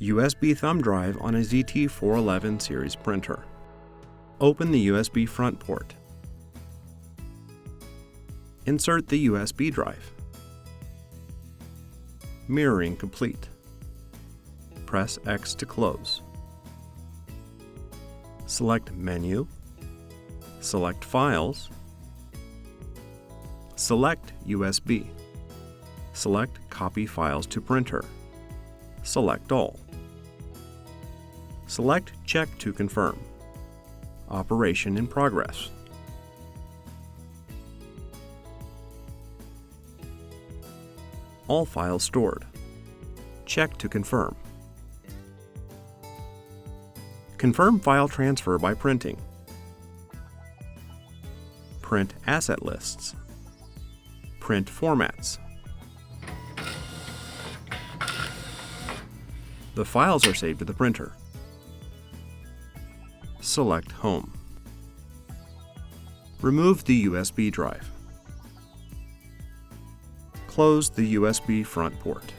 USB thumb drive on a ZT411 series printer. Open the USB front port. Insert the USB drive. Mirroring complete. Press X to close. Select Menu. Select Files. Select USB. Select Copy Files to Printer. Select All. Select Check to confirm. Operation in progress. All files stored. Check to confirm. Confirm file transfer by printing. Print asset lists. Print formats. The files are saved to the printer. Select Home. Remove the USB drive. Close the USB front port.